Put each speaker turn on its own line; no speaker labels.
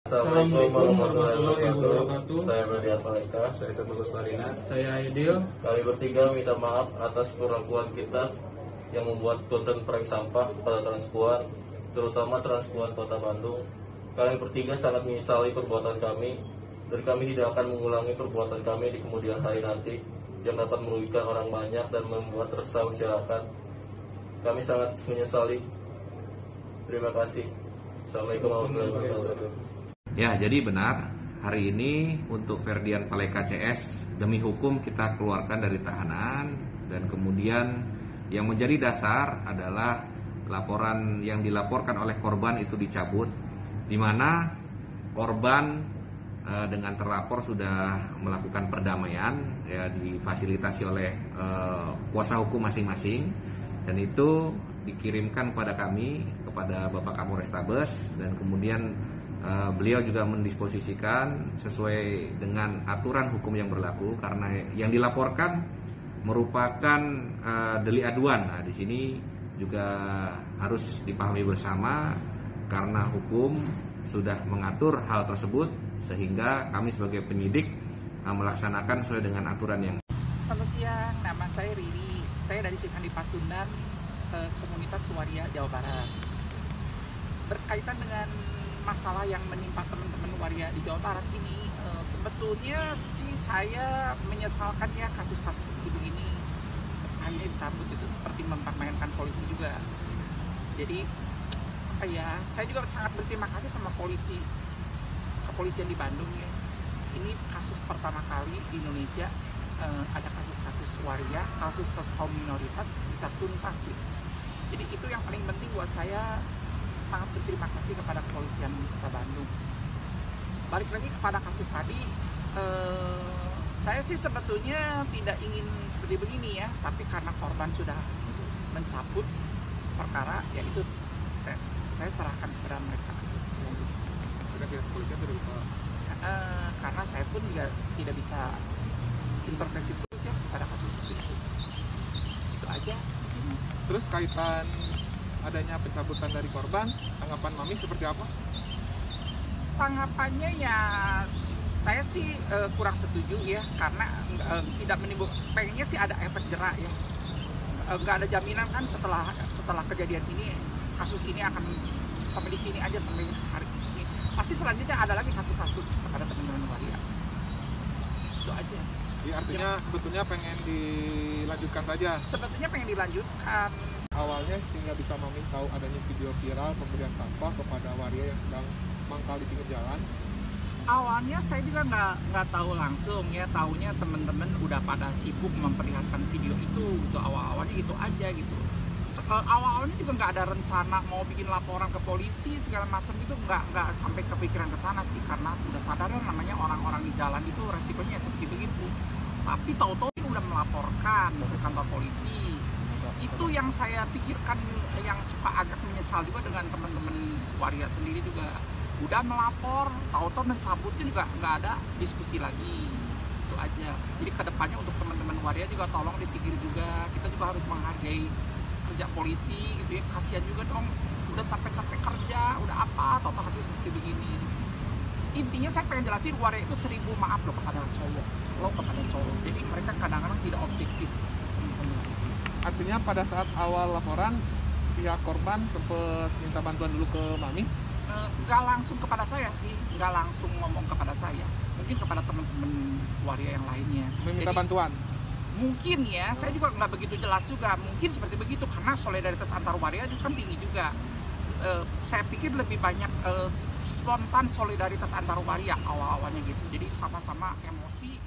Assalamualaikum warahmatullahi wabarakatuh.
Saya Ferdian Paleka.
Saya Teguh Marina.
Saya Aidil.
Kami bertiga minta maaf atas keraguan kita yang membuat konten prank sampah pada Transpuan, terutama Transpuan Kota Bandung. Kami bertiga sangat menyesali perbuatan kami, dan kami tidak akan mengulangi perbuatan kami di kemudian hari nanti yang dapat merugikan orang banyak dan membuat resah masyarakat. Kami sangat menyesali. Terima kasih. Assalamualaikum warahmatullahi wabarakatuh.
Ya, jadi benar, hari ini untuk Ferdian Paleka CS, demi hukum kita keluarkan dari tahanan, dan kemudian yang menjadi dasar adalah laporan yang dilaporkan oleh korban itu dicabut, di mana korban dengan terlapor sudah melakukan perdamaian, ya, difasilitasi oleh kuasa hukum masing-masing, dan itu dikirimkan kepada kami, kepada Bapak Kapolrestabes, dan kemudian beliau juga mendisposisikan sesuai dengan aturan hukum yang berlaku, karena yang dilaporkan merupakan delik aduan. Nah, di sini juga harus dipahami bersama karena hukum sudah mengatur hal tersebut, sehingga kami sebagai penyidik melaksanakan sesuai dengan aturan yang.
Selamat siang, nama saya Riri. Saya dari Cikandi Pasundan, komunitas Waria Jawa Barat. Berkaitan dengan masalah yang menimpa teman-teman waria di Jawa Barat ini, sebetulnya sih saya menyesalkan ya kasus-kasus seperti begini akhirnya dicabut, itu seperti mempermainkan polisi juga. Jadi apa ya, saya juga sangat berterima kasih sama kepolisian di Bandung ya. Ini kasus pertama kali di Indonesia ada kasus-kasus waria, kasus-kasus kaum minoritas bisa tuntas sih. Jadi itu yang paling penting buat saya. Sangat berterima kasih kepada kepolisian Kota Bandung. Balik lagi kepada kasus tadi, saya sih sebetulnya tidak ingin seperti begini ya, tapi karena korban sudah mencabut perkara, ya itu saya serahkan kepada mereka. Karena saya pun juga tidak bisa intervensi terus ya pada kasus itu. Itu aja.
Terus kaitan adanya pencabutan dari korban, tanggapan Mami seperti apa?
Tanggapannya ya saya sih kurang setuju ya, karena tidak menimbulkan, pengennya sih ada efek jerak ya. Nggak ada jaminan kan setelah kejadian ini, kasus ini akan sampai di sini aja sampai hari ini. Pasti selanjutnya ada lagi kasus-kasus kepada teman-teman waria. Itu aja.
Jadi artinya ya, sebetulnya pengen dilanjutkan saja? Sebetulnya
pengen dilanjutkan.
Awalnya sehingga bisa Mami tahu adanya video viral pemberian sampah kepada waria yang sedang mangkal di pinggir jalan.
Awalnya saya juga nggak tahu langsung ya, taunya teman-teman udah pada sibuk memperlihatkan video itu. Gitu. Awalnya itu aja gitu. Awalnya juga nggak ada rencana mau bikin laporan ke polisi segala macam itu, nggak sampai kepikiran ke sana sih, karena udah sadar namanya orang-orang di jalan itu resikonya seperti begitu. Tapi tahu-tahu udah melaporkan ke kantor polisi. Itu yang saya pikirkan, yang suka agak menyesal juga dengan teman-teman waria sendiri juga. Udah melapor, tahu-tahu mencabutnya juga nggak ada diskusi lagi. Itu aja. Jadi kedepannya untuk teman-teman waria juga tolong dipikir juga. Kita juga harus menghargai kerja polisi gitu ya. Kasihan juga dong, udah capek-capek kerja, udah apa, tahu-tahu hasil seperti begini. Intinya saya pengen jelasin, waria itu 1000 maaf loh kepada cowok. Jadi mereka kadang-kadang tidak objektif.
Artinya pada saat awal laporan, pihak korban sempat minta bantuan dulu ke Mami?
Nggak langsung kepada saya sih, nggak langsung ngomong kepada saya. Mungkin kepada teman-teman waria yang lainnya.
Meminta bantuan?
Mungkin ya, saya juga nggak begitu jelas juga. Mungkin seperti begitu, karena solidaritas antar waria itu kan tinggi juga. Saya pikir lebih banyak spontan solidaritas antar waria awal-awalnya gitu. Jadi sama-sama emosi.